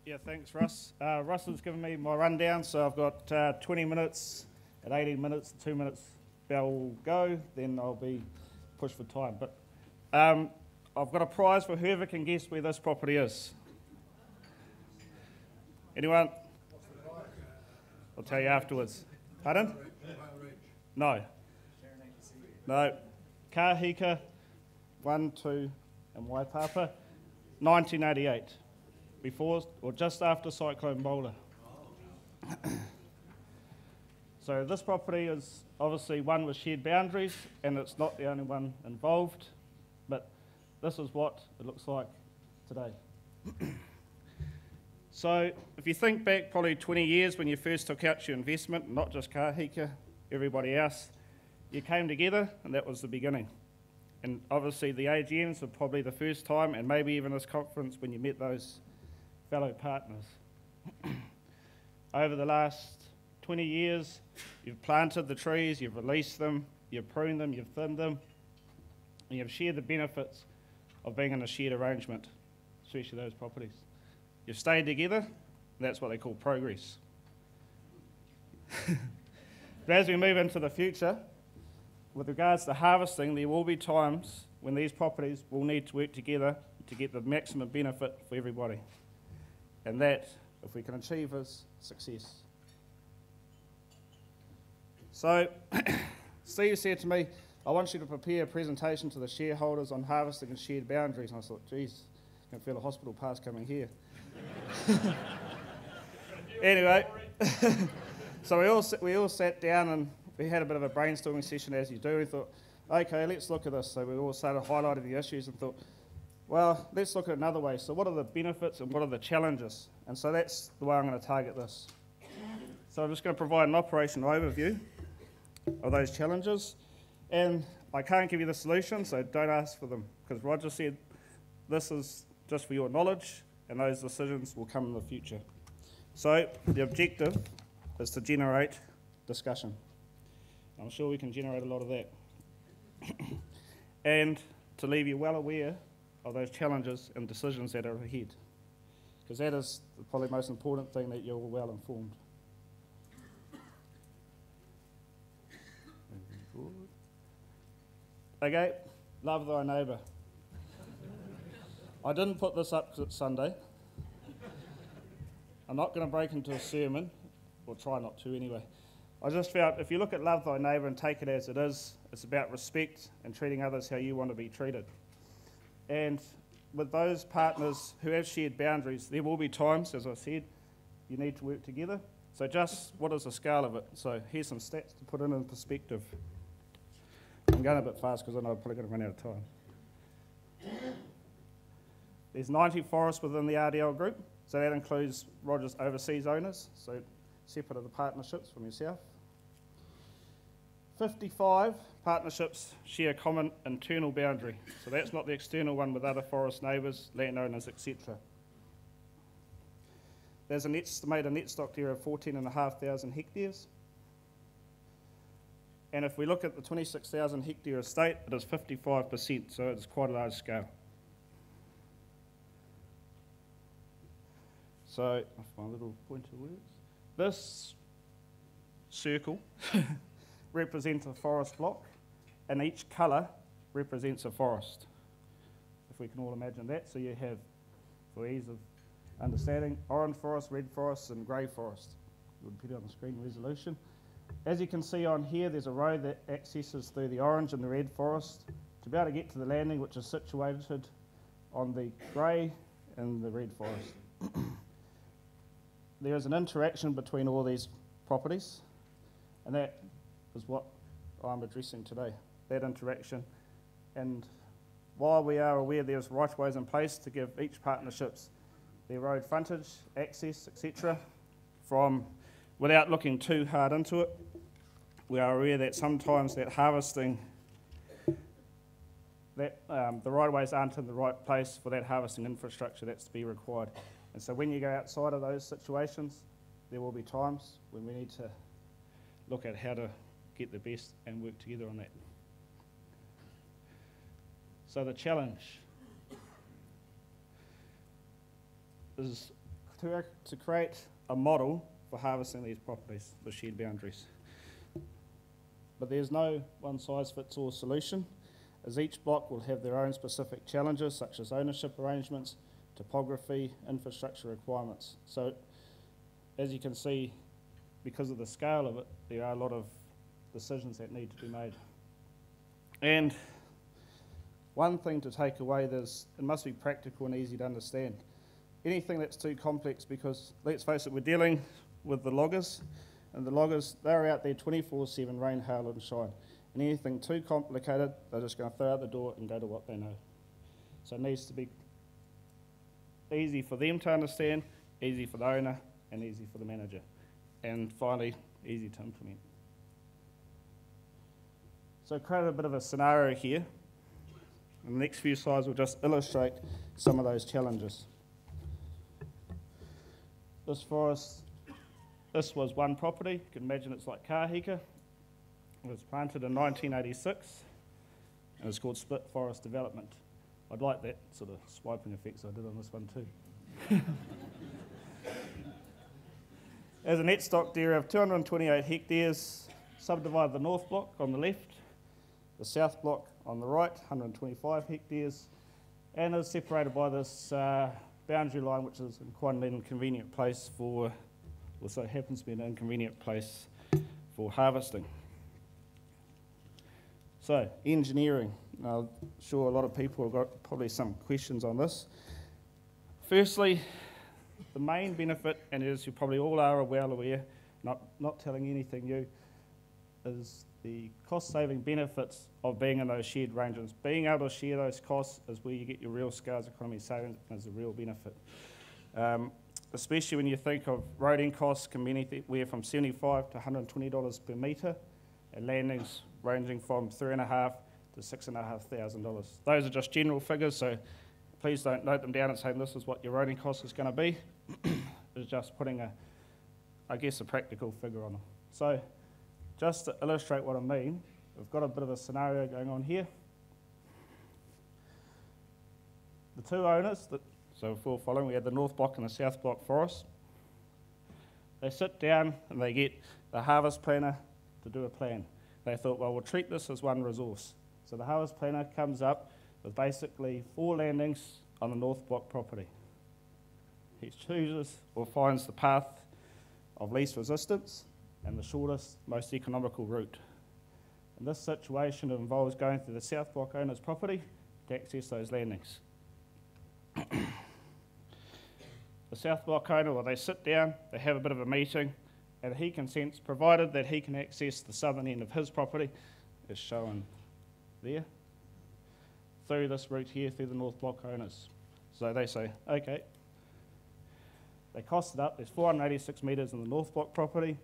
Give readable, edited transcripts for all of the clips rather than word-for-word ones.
Yeah, thanks, Russ. Russell's given me my rundown, so I've got 20 minutes. At 18 minutes, 2 minutes bell will go, then I'll be pushed for time. But I've got a prize for whoever can guess where this property is. Anyone? I'll tell you afterwards. Pardon? No. No. Kahika, 1, 2, and Waipapa, 1988. Before or just after Cyclone Bowler. So this property is obviously one with shared boundaries, and it's not the only one involved, but this is what it looks like today. So if you think back probably 20 years when you first took out your investment, not just Kahika, everybody else, you came together and that was the beginning. And obviously the AGMs were probably the first time, and maybe even this conference when you met those fellow partners. Over the last 20 years, you've planted the trees, you've released them, you've pruned them, you've thinned them, and you've shared the benefits of being in a shared arrangement, especially those properties. You've stayed together, and that's what they call progress. But as we move into the future, with regards to harvesting, there will be times when these properties will need to work together to get the maximum benefit for everybody. And that, if we can achieve, is success. So, Steve said to me, I want you to prepare a presentation to the shareholders on harvesting and shared boundaries. And I thought, geez, I can feel a hospital pass coming here. Anyway, so we all sat down and we had a bit of a brainstorming session, as you do. We thought, okay, let's look at this. So we all started highlighting the issues and thought, well, let's look at another way. So what are the benefits and what are the challenges? And so that's the way I'm going to target this. So I'm just going to provide an operational overview of those challenges. And I can't give you the solution, so don't ask for them. Because Roger said this is just for your knowledge, and those decisions will come in the future. So the objective is to generate discussion. I'm sure we can generate a lot of that. And to leave you well aware of those challenges and decisions that are ahead. Because that is probably the most important thing, that you're well informed. Okay, love thy neighbour. I didn't put this up because it's Sunday. I'm not going to break into a sermon, or try not to anyway. I just felt if you look at love thy neighbour and take it as it is, it's about respect and treating others how you want to be treated. And with those partners who have shared boundaries, there will be times, as I said, you need to work together. So just what is the scale of it? So here's some stats to put in perspective. I'm going a bit fast because I know I'm probably going to run out of time. There's 90 forests within the RDL group, so that includes Roger's overseas owners, so separate of the partnerships from yourself. 55 partnerships share a common internal boundary, so that's not the external one with other forest neighbours, landowners, etc. There's an estimated net stocked area of 14,500 hectares. And if we look at the 26,000 hectare estate, it is 55%, so it's quite a large scale. So, my little pointer words. This circle represents a forest block, and each colour represents a forest. If we can all imagine that. So you have, for ease of understanding, orange forest, red forest, and grey forest. We'll put it on the screen resolution. As you can see on here, there's a road that accesses through the orange and the red forest to be able to get to the landing, which is situated on the grey and the red forest. There is an interaction between all these properties, and that is what I'm addressing today, that interaction. And while we are aware there's right-of-ways in place to give each partnerships their road frontage, access, etc., from without looking too hard into it, we are aware that sometimes that harvesting, that the right-of-ways aren't in the right place for that harvesting infrastructure that's to be required. And so when you go outside of those situations, there will be times when we need to look at how to get the best and work together on that. So the challenge is to create a model for harvesting these properties, the shed boundaries. But there's no one-size-fits-all solution, as each block will have their own specific challenges, such as ownership arrangements, topography, infrastructure requirements. So, as you can see, because of the scale of it, there are a lot of decisions that need to be made. And one thing to take away is it must be practical and easy to understand. Anything that's too complex, because let's face it, we're dealing with the loggers, and the loggers, they're out there 24/7, rain, hail and shine. And anything too complicated, they're just going to throw out the door and go to what they know. So it needs to be easy for them to understand, easy for the owner, and easy for the manager. And finally, easy to implement. So I created a bit of a scenario here. And the next few slides will just illustrate some of those challenges. This forest, this was one property. You can imagine it's like Kahika. It was planted in 1986, and it's called Split Forest Development. I'd like that sort of swiping effect, so I did on this one too. As a net stocked area of 228 hectares, subdivide the north block on the left, the south block on the right, 125 hectares, and is separated by this boundary line, which is in quite an inconvenient place for, also happens to be an inconvenient place for harvesting. So, engineering. I'm sure a lot of people have got probably some questions on this. Firstly, the main benefit, and as you probably all are well aware, not telling anything new, is the cost-saving benefits of being in those shared arrangements. Being able to share those costs is where you get your real scales economy savings, and is a real benefit. Especially when you think of roading costs can be anywhere from $75 to $120 per metre, and landings ranging from $3,500 to $6,500. Those are just general figures, so please don't note them down and say this is what your roading cost is going to be. It's just putting a practical figure on them. So just to illustrate what I mean, we've got a bit of a scenario going on here. The two owners, so if we're following, we had the north block and the south block forest. They sit down and they get the harvest planner to do a plan. They thought, well, we'll treat this as one resource. So the harvest planner comes up with basically 4 landings on the north block property. He chooses or finds the path of least resistance and the shortest, most economical route. In this situation, it involves going through the south block owner's property to access those landings. The south block owner, well, they sit down, they have a bit of a meeting, and he consents, provided that he can access the southern end of his property, as shown there, through this route here, through the north block owners. So they say, okay, they cost it up, there's 486 metres in the north block property,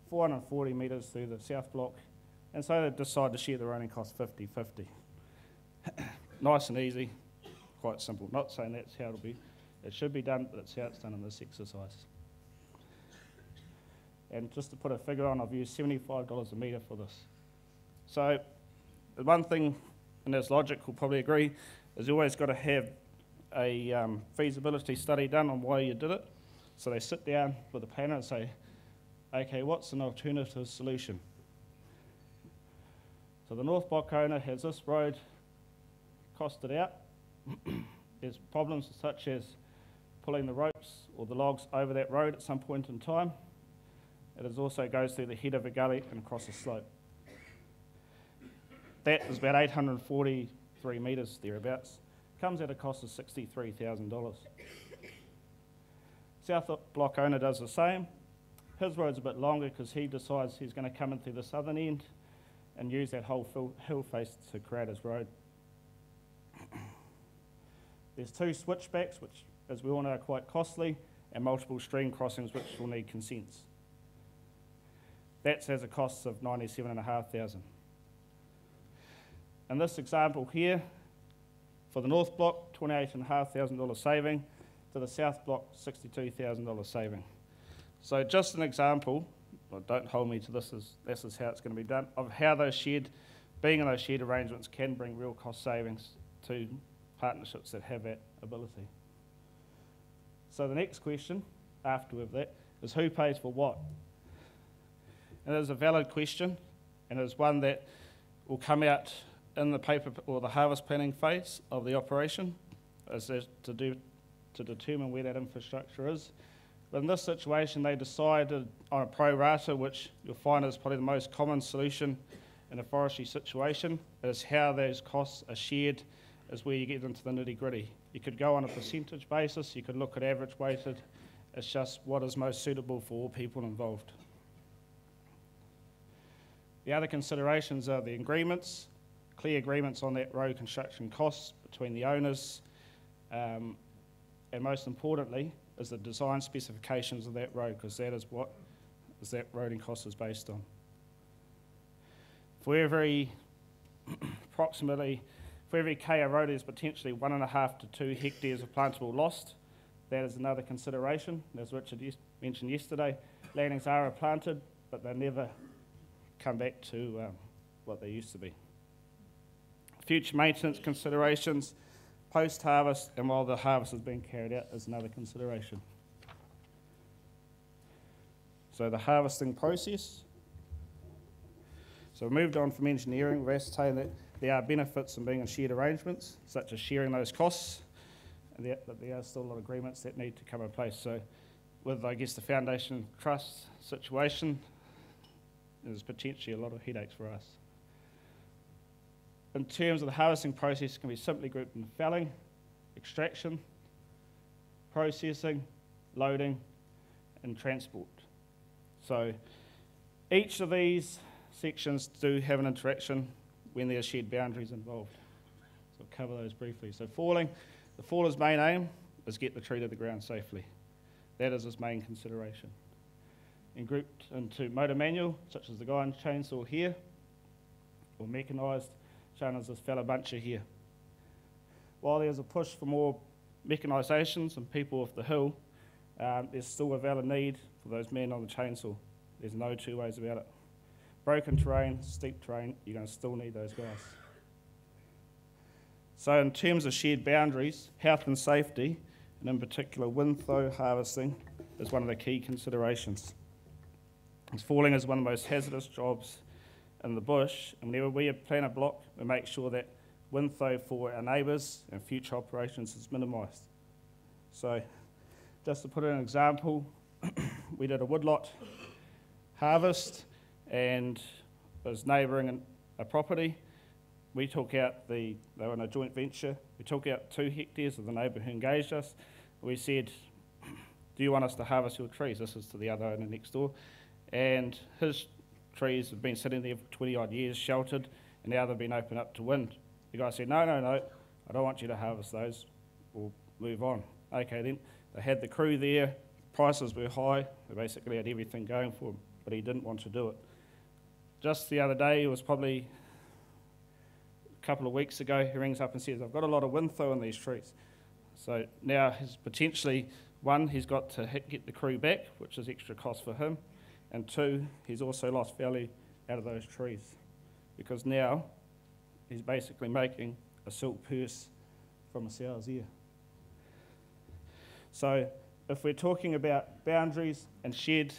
440 metres through the south block, and so they decide to share the running cost 50-50. Nice and easy, quite simple. Not saying that's how it'll be. It should be done, but it's how it's done in this exercise. And just to put a figure on, I've used $75 a metre for this. So the one thing, and as logic will probably agree, is you always got to have a feasibility study done on why you did it. So they sit down with the planner and say, okay, what's an alternative solution? So the north block owner has this road costed out. There's problems such as pulling the ropes or the logs over that road at some point in time. It also goes through the head of a gully and across a slope. That is about 843 metres thereabouts. Comes at a cost of $63,000. South block owner does the same. His road's a bit longer because he decides he's going to come in through the southern end and use that whole hill face to create his road. There's 2 switchbacks, which, as we all know, are quite costly, and multiple stream crossings, which will need consents. That has a cost of $97,500. In this example here, for the north block, $28,500 saving, to the south block, $62,000 saving. So just an example, well, don't hold me to this is how it's going to be done, of how being in those shared arrangements can bring real cost savings to partnerships that have that ability. So the next question after with that is who pays for what? And it is a valid question, and it is one that will come out in the paper or the harvest planning phase of the operation, as to determine where that infrastructure is. But in this situation, they decided on a pro rata, which you'll find is probably the most common solution in a forestry situation, is how those costs are shared is where you get into the nitty gritty. You could go on a percentage basis, you could look at average weighted, it's just what is most suitable for all people involved. The other considerations are the agreements, clear agreements on that road construction costs between the owners, and most importantly is the design specifications of that road, because that is what that roading cost is based on. For every K a road is potentially 1.5 to 2 hectares of plantable lost. That is another consideration. As Richard mentioned yesterday, landings are replanted, but they never come back to what they used to be. Future maintenance considerations, post-harvest and while the harvest is being carried out is another consideration. So the harvesting process. So we moved on from engineering. We've ascertained that there are benefits in being in shared arrangements, such as sharing those costs, but there are still a lot of agreements that need to come in place. So with, I guess, the foundation trust situation, there's potentially a lot of headaches for us. In terms of the harvesting process, it can be simply grouped in felling, extraction, processing, loading, and transport. So each of these sections do have an interaction when there are shared boundaries involved. So I'll cover those briefly. So falling, the faller's main aim is get the tree to the ground safely. That is his main consideration. And grouped into motor manual, such as the guiding chainsaw here, or mechanised, shown as this fella buncher here. While there's a push for more mechanisations and people off the hill, there's still a valid need for those men on the chainsaw. There's no two ways about it. Broken terrain, steep terrain, you're going to still need those guys. So in terms of shared boundaries, health and safety, and in particular wind-throw harvesting, is one of the key considerations. Falling is one of the most hazardous jobs in the bush, and whenever we plan a block, we make sure that wind-throw for our neighbours and future operations is minimised. So just to put in an example, we did a woodlot harvest and it was neighbouring a property. We took out they were in a joint venture, we took out 2 hectares of the neighbour who engaged us. We said, do you want us to harvest your trees? This is to the other owner next door. And his trees have been sitting there for 20 odd years, sheltered, and now they've been opened up to wind. The guy said, no, I don't want you to harvest those, we'll move on. Okay then, they had the crew there, prices were high, they basically had everything going for them, but he didn't want to do it. Just the other day, it was probably a couple of weeks ago, he rings up and says, I've got a lot of wind-throw in these trees. So now he's potentially, one, he's got to get the crew back, which is extra cost for him, and 2, he's also lost value out of those trees because now he's basically making a silk purse from a sow's ear. So if we're talking about boundaries and shared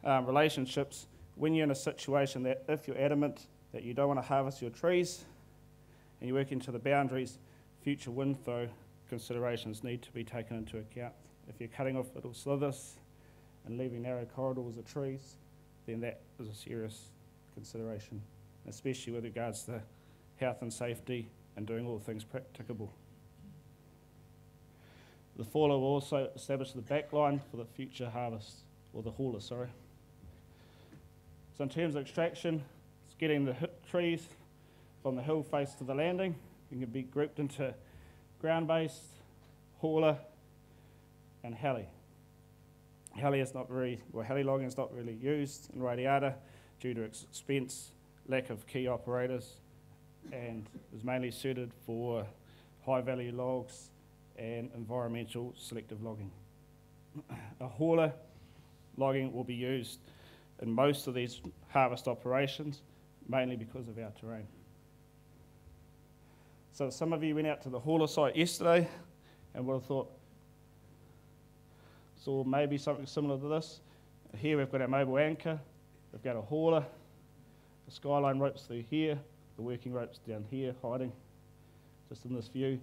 relationships, when you're in a situation that if you're adamant that you don't want to harvest your trees and you work into the boundaries, future wind-throw considerations need to be taken into account. If you're cutting off little slithers and leaving narrow corridors of trees, then that is a serious consideration, especially with regards to health and safety and doing all things practicable. The faller will also establish the backline for the future harvest, or the hauler, sorry. So in terms of extraction, it's getting the trees from the hill face to the landing. You can be grouped into ground-based, hauler, and heli. Heli logging is not really used in Radiata due to its expense, lack of key operators, and is mainly suited for high-value logs and environmental selective logging. A hauler logging will be used in most of these harvest operations, mainly because of our terrain. So some of you went out to the hauler site yesterday and would have thought, saw maybe something similar to this. Here we've got our mobile anchor, we've got a hauler, the skyline ropes through here, the working ropes down here hiding, just in this view.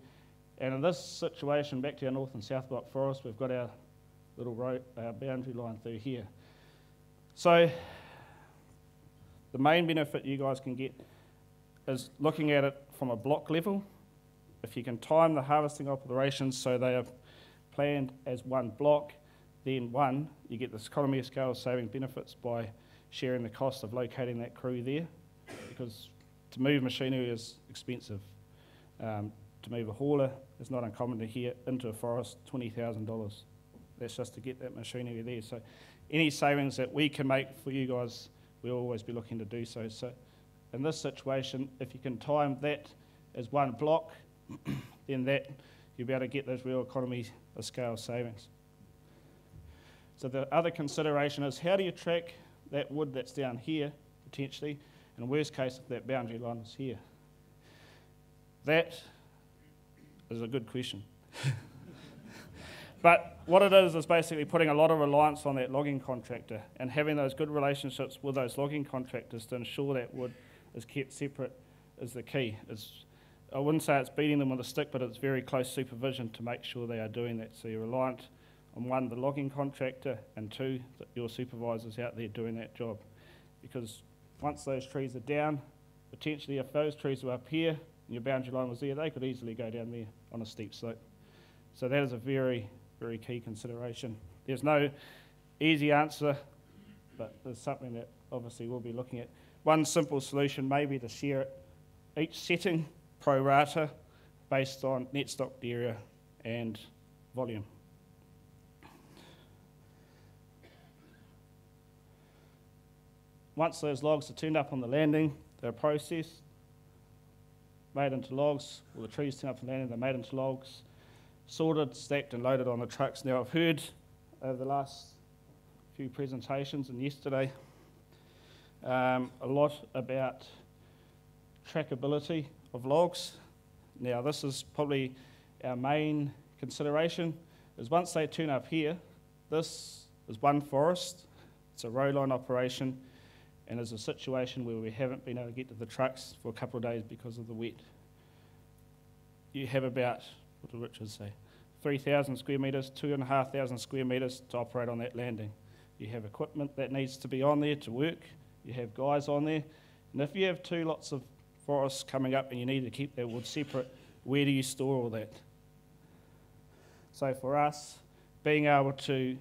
And in this situation, back to our north and south block forest, we've got our little boundary line through here. So the main benefit you guys can get is looking at it from a block level. If you can time the harvesting operations so they are planned as one block, then one, you get this economy of scale saving benefits by sharing the cost of locating that crew there, because to move machinery is expensive. To move a hauler is not uncommon to hear into a forest, $20,000. That's just to get that machinery there. So any savings that we can make for you guys, we'll always be looking to do so. So in this situation, if you can time that as one block, then that you'll be able to get those real economy of scale savings. So the other consideration is, how do you track that wood that's down here, potentially, in the worst case if that boundary line is here? That is a good question. But what it is basically putting a lot of reliance on that logging contractor and having those good relationships with those logging contractors to ensure that wood is kept separate is the key. I wouldn't say it's beating them with a stick, but it's very close supervision to make sure they are doing that. So you're reliant on one, the logging contractor, and two, your supervisors out there doing that job. Because once those trees are down, potentially if those trees were up here and your boundary line was there, they could easily go down there on a steep slope. So that is a very, very key consideration. There's no easy answer, but there's something that obviously we'll be looking at. One simple solution may be to share it, each setting pro rata based on net stocked area and volume. Once those logs are turned up on the landing, they're processed, made into logs, or the trees turn up on the landing, they're made into logs, sorted, stacked and loaded on the trucks. Now I've heard over the last few presentations and yesterday a lot about trackability of logs. Now this is probably our main consideration, is once they turn up here, this is one forest, it's a row line operation, and there's a situation where we haven't been able to get to the trucks for a couple of days because of the wet. You have about, what did Richard say, 3,000 square metres, 2,500 square metres to operate on that landing. You have equipment that needs to be on there to work, you have guys on there, and if you have two lots of forests coming up and you need to keep that wood separate, where do you store all that? So for us, being able to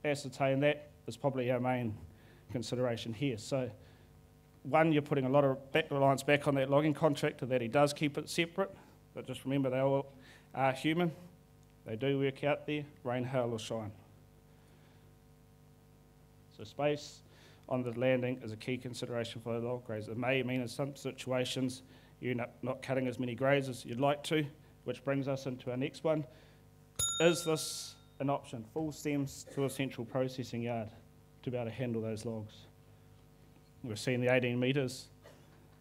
ascertain that is probably our main consideration here. So one, you're putting a lot of reliance back on that logging contractor that he does keep it separate, but just remember they all are human. They do work out there, rain, hail or shine. So space on the landing is a key consideration for the log graze. It may mean in some situations you end up not cutting as many graze as you'd like to, which brings us into our next one. Is this an option? Full stems to a central processing yard to be able to handle those logs. We're seeing the 18 metres,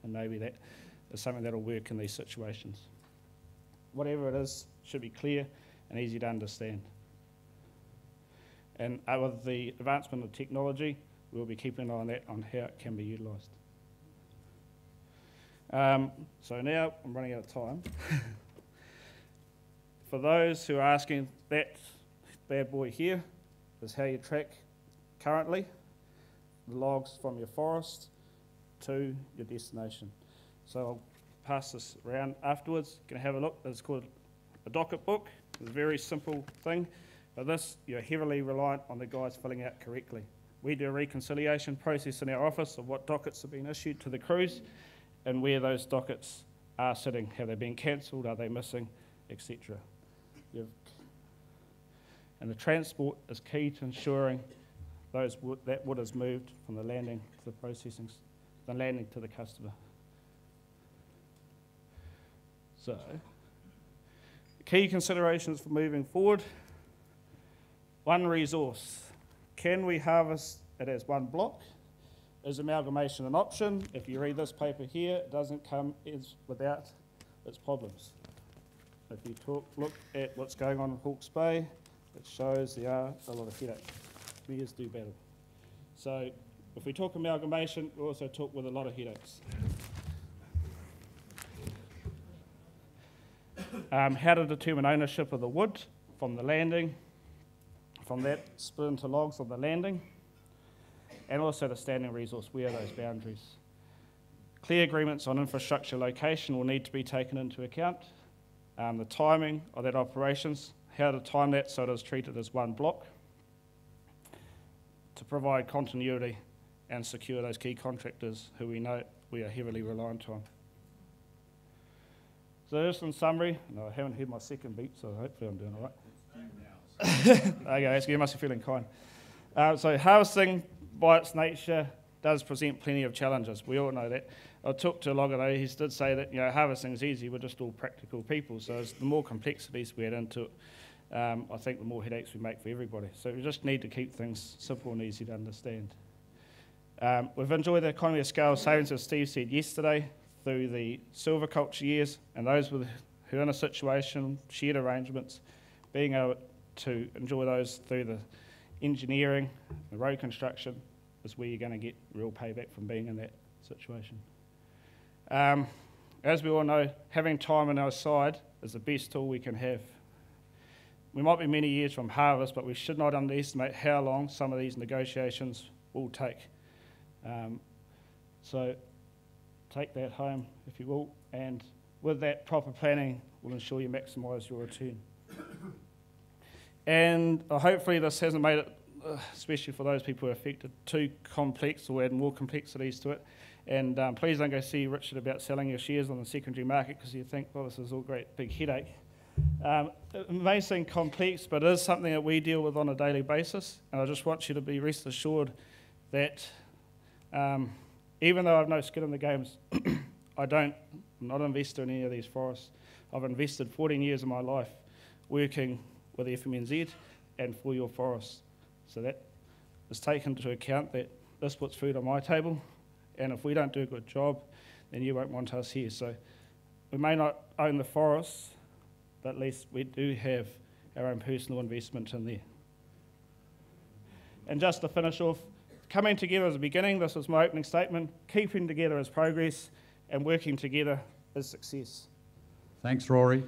and maybe that is something that'll work in these situations. Whatever it is, should be clear and easy to understand. And with the advancement of technology, we'll be keeping an eye on that, on how it can be utilised. So now I'm running out of time. For those who are asking, that bad boy here is how you track currently the logs from your forest to your destination. So I'll pass this around afterwards. You can have a look. It's called a docket book. It's a very simple thing, but this you're heavily reliant on the guys filling out correctly. We do a reconciliation process in our office of what dockets have been issued to the crews and where those dockets are sitting. Have they been cancelled? Are they missing? Etc. And the transport is key to ensuring that wood is moved from the landing to the processing, the landing to the customer. So, key considerations for moving forward. One, resource. Can we harvest it as one block? Is amalgamation an option? If you read this paper here, it doesn't come without its problems. If you look at what's going on in Hawke's Bay, it shows there are a lot of headache. Mares do battle. So if we talk amalgamation, we also talk with a lot of headaches. How to determine ownership of the wood from the landing, from that split into logs on the landing, and also the standing resource, where are those boundaries. Clear agreements on infrastructure location will need to be taken into account. The timing of that operations, how to time that so it is treated as one block to provide continuity and secure those key contractors who we know we are heavily reliant on. So just in summary, no, I haven't heard my second beat, so hopefully I'm doing all right. Okay, that's good, you must be feeling kind. So harvesting by its nature does present plenty of challenges. We all know that. I talked to Logano, he did say that harvesting is easy, we're just all practical people, so as the more complexities we add into it, I think the more headaches we make for everybody. So we just need to keep things simple and easy to understand. We've enjoyed the economy of scale savings, as Steve said yesterday, through the silviculture years, and those who are in a situation, shared arrangements, being able to enjoy those through the engineering, the road construction, is where you're going to get real payback from being in that situation. As we all know, having time on our side is the best tool we can have. We might be many years from harvest, but we should not underestimate how long some of these negotiations will take. So take that home, if you will, and with that proper planning, will ensure you maximise your return. And hopefully this hasn't made it, especially for those people who are affected, too complex or add more complexities to it. And please don't go see Richard about selling your shares on the secondary market because you think, well, this is all great big headache. It may seem complex, but it is something that we deal with on a daily basis. And I just want you to be rest assured that even though I've no skin in the games, I'm not an investor in any of these forests. I've invested 14 years of my life working with the FMNZ and for your forests. So that is taken into account that this puts food on my table, and if we don't do a good job, then you won't want us here. So we may not own the forests, but at least we do have our own personal investment in there. And just to finish off, coming together is a beginning. This was my opening statement. Keeping together is progress, and working together is success. Thanks, Rory.